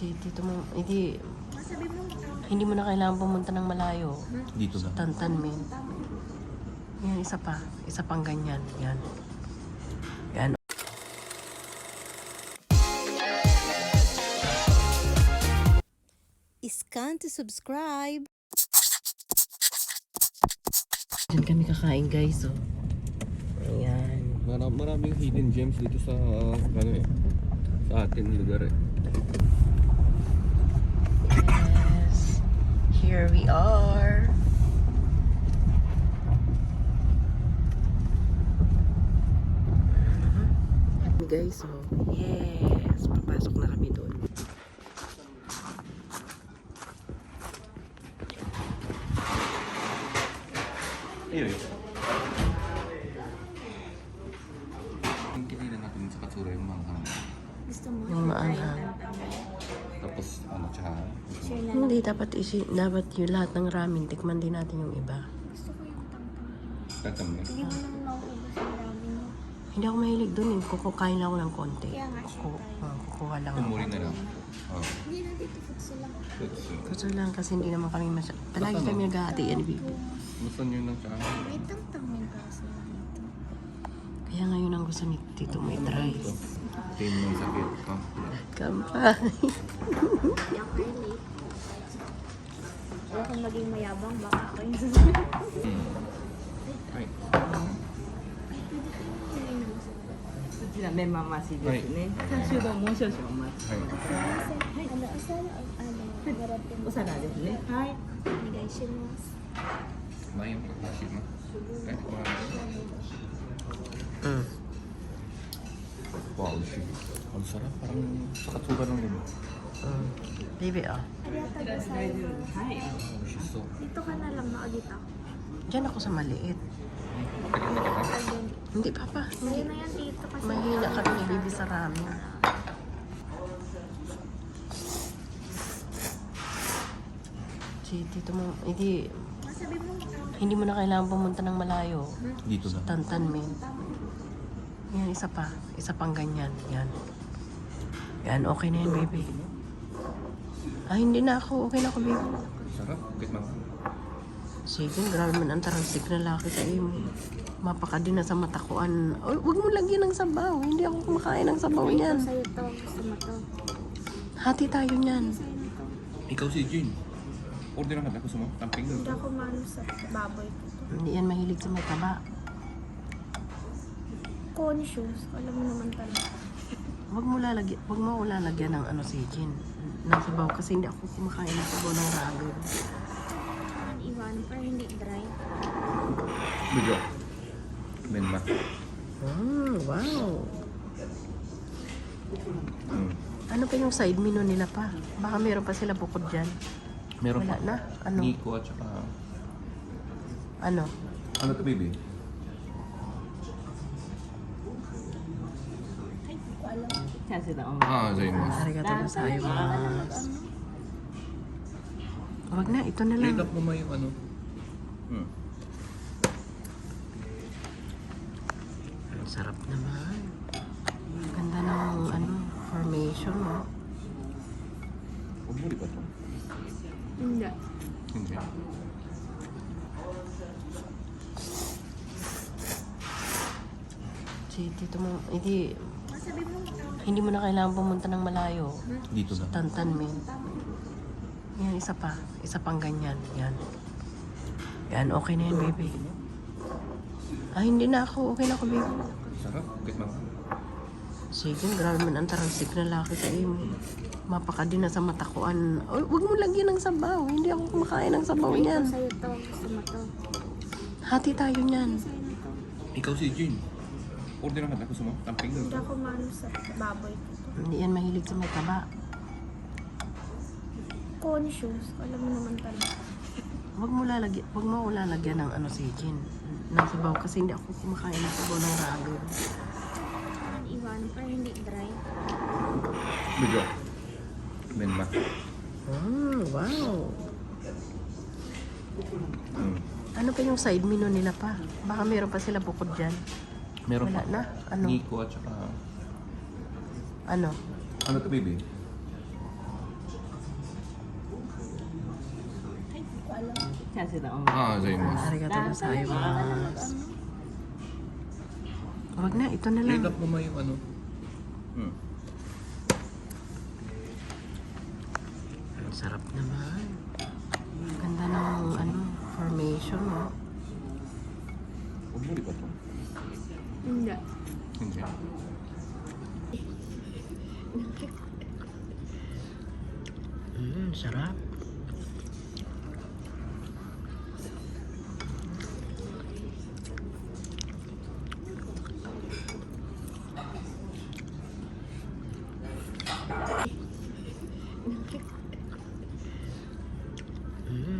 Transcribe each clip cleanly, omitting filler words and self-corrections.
Dito mo, hindi mo na kailangan pumunta ng malayo. Dito na. Tantanmen. Yan, isa pa. Isa pang ganyan. Yan. Yan. Scan to subscribe. Diyan kami kakain, guys. Oh. Ayan. Maraming hidden gems dito sa sa ating lugar eh. Yes. Here we are. Guys, oh. Yes. Papasok na kami doon. Ayun. Ang kinila natin sa katsura yung manghang. Gusto mo? Yung maanghang. Tapos tsaka Hindi, dapat yung lahat ng ramen. Tikman din natin yung iba. Gusto ko yung tangtang. tatam na. Hindi mo naman mauubos yung ramen mo. Hindi ako mahilig doon. Kukukain lang ako ng konti. Kaya nga siya tayo. Kukuha lang ako. Umuli na lang. Oh. Hindi na dito futsi lang. Gusto lang kasi hindi naman kami palagi kami naghahati yan, baby. Gusto nyo ng tsaka. May tangtang may kaso na dito. Kaya ngayon ang gusto ni Tito may rice. Team ng sakit. Kampay. Hindi ako relate. Huwag kang maging mayabang, baka ako yung susunod. Ay. こちらメンマ増しですね。チャーシュー丼もう少々お待ち。 Ay. Ano, marapin mo. お皿ですね。はい。 Nigay shimas. Mayan ko kasi mo. Kahit marami. Mm. Wow, shit. Ang sarap. Parang sa katsura ng limo. Baby, oh. Ariata ko sa'yo. はい。 Oh, she's so... Dito ka na lang, nakagita ko. Diyan ako sa maliit. Tingnan mo kita. Ayun. Hindi, Papa. Ayun na yan dito kasi. Mahina kami ni Baby sa ramen. Dito mo, Masabi mo, hindi mo na kailangan pumunta ng malayo. Dito na. Tantanmen. Yan, isa pa. Isa pang ganyan. Yan. Yan, okay na yan, baby. Ah, hindi na ako. Okay na ako, baby. Sarap. Kahit mga... Sige, grabe man ang taransik na laki sa iyo. Mapaka din na sa matakuan. Oh, huwag mo lagyan ng sabaw. Hindi ako kumakain ng sabaw niyan. sa'yo to. Gusto mo to. Hati tayo niyan. Sa'yo na to. Ikaw si Jin. Order naman ako sa mo. Tamping Hindi na. ako maano sa baboy ko to. Hindi yan mahilig sa may taba. Conscious. Alam mo naman talaga. Huwag mo ako lalagyan ng ano si Jin. Ng sabaw kasi hindi ako kumakain ng sabaw ng ramen. Iwan, pero hindi dry. Medyo. Menma. Wow. Mm. Ano pa yung side menu nila pa? Baka meron pa sila bukod dyan. Meron Wala pa. na? Ano? Nico at saka... Ano? Ano to, baby? Ay, hindi ko alam. チャーシュー丼お待ち。 Ah, sa'yo mo. Arigato gozaimasu. Wag na, ito na lang. Read up mo yung ano. Ang sarap naman. Ganda ng ano, formation, oh. Umuli pa to. Hindi. Hindi. Dito mo, Masabi mo, hindi mo na kailangan pumunta ng malayo. Dito na. Tantanmen. Yan, isa pa. Isa pang ganyan. Yan. Yan, okay na yan, baby. Ah, hindi na ako. Okay na ako, baby. Sarap. Kahit mga... Sige, grabe man ang taransik na laki sa iyo. Mapaka din na sa matakuan. Oh, huwag mo lagyan ng sabaw. Hindi ako kumakain ng sabaw niyan. sa'yo to. Gusto mo to. Hati tayo niyan. Sa'yo na to. Ikaw si Jin. Order naman ako sa mo. Tamping Hindi na. ako maano sa baboy ko to. Hindi yan mahilig sa may taba. Conscious. Alam mo naman talaga. Huwag mo ako lalagyan ng ano si Jin. Ng sabaw kasi hindi ako kumakain ng sabaw ng ramen. Iwan, pero hindi dry. Medyo. Menma. Wow. Mm. Ano pa yung side menu nila pa? Baka meron pa sila bukod dyan. Meron Wala pa. na? Ano? Nico at saka... Ano? Ano to, baby? チャンスだ。gozaimasu. Arigato gozaimasu. Wag na, ito na lang. Lock mo yung ano. Ang sarap naman. Ganda ng ano, formation, no? Umuli ba to? Hindi. Hindi. Sarap.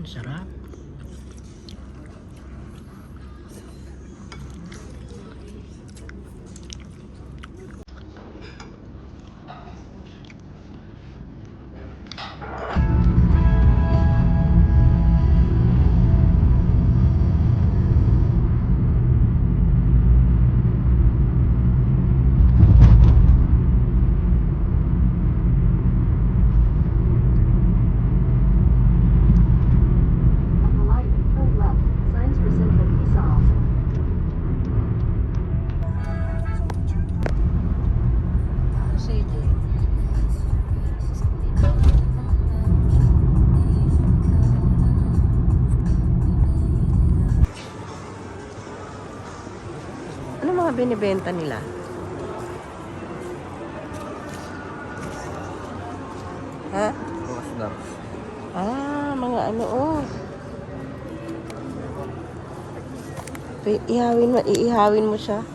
Sarap. On the light, turn left. Signs for Central Peace off. Sige. Ano mga binibenta nila? Ha? Bukas lang. Mga ano, oh. Iihawin mo siya.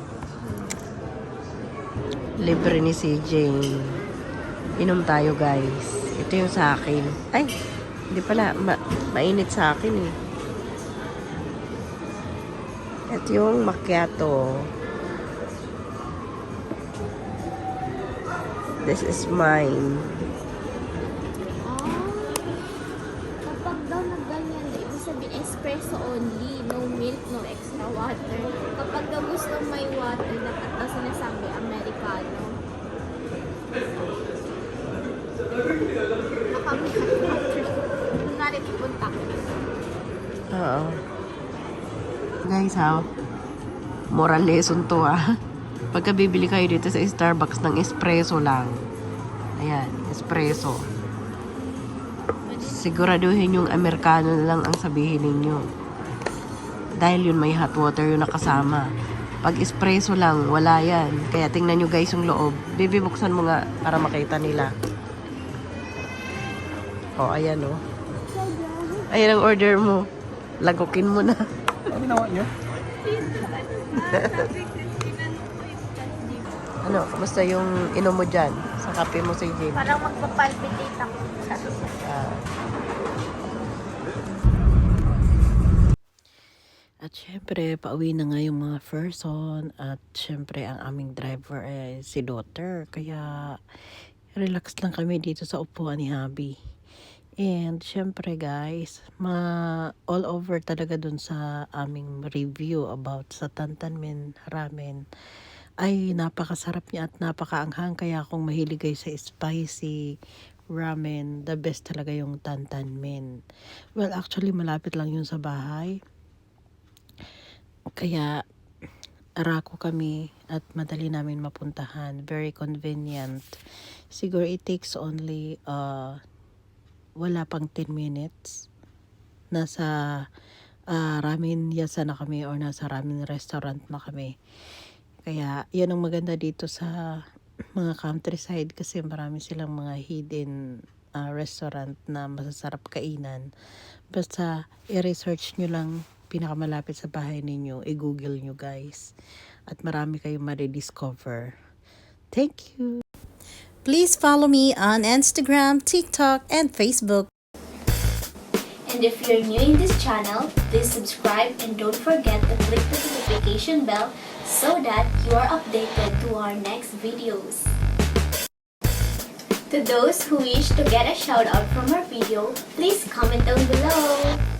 Libre ni CJ. Inom tayo, guys. Ito yung sa akin. Ay, hindi pala. Mainit sa akin, eh. Ito yung macchiato. This is mine. Kapag daw nagganyan, ibig sabihin espresso only, no milk, no extra water. Kapag daw gusto may water, dapat daw sinasabi Americano. Baka may hot water. Kunwari pupunta ko. Oo. Guys, ha? Moral lesson to, ha? Pagka bibili kayo dito sa Starbucks ng espresso lang. Ayan, espresso. Siguraduhin yung Americano na lang ang sabihin ninyo. Dahil yun may hot water yung nakasama. Pag espresso lang, wala yan. Kaya tingnan nyo guys yung loob. Baby, buksan mo nga para makita nila. O, ayan o. Ayan ang order mo. Lagukin mo na. Ano ginawa niyo? Ano, kamusta yung inom mo dyan? Sa kape mo sa gym? Parang magpapalpitate ako. At syempre, pauwi na nga yung mga person. At syempre, ang aming driver ay si daughter. Kaya, relax lang kami dito sa upuan ni Abby. And syempre guys, all over talaga dun sa aming review about sa Tantanmen Ramen. Ay, napakasarap niya at napakaanghang. Kaya kung mahilig kayo sa spicy ramen, the best talaga yung Tantanmen. Well, actually, malapit lang yun sa bahay. Kaya, arako kami at madali namin mapuntahan. Very convenient. Siguro it takes only, wala pang 10 minutes. Nasa ramen yasa na kami or nasa ramen restaurant na kami. Kaya, yan ang maganda dito sa mga countryside kasi marami silang mga hidden restaurant na masasarap kainan. Basta, i-research nyo lang pinakamalapit sa bahay ninyo. I-google nyo guys. At marami kayong ma-rediscover. Thank you! Please follow me on Instagram, TikTok, and Facebook. And if you're new in this channel, please subscribe and don't forget to click the notification bell so that you are updated to our next videos. To those who wish to get a shout out from our video, please comment down below.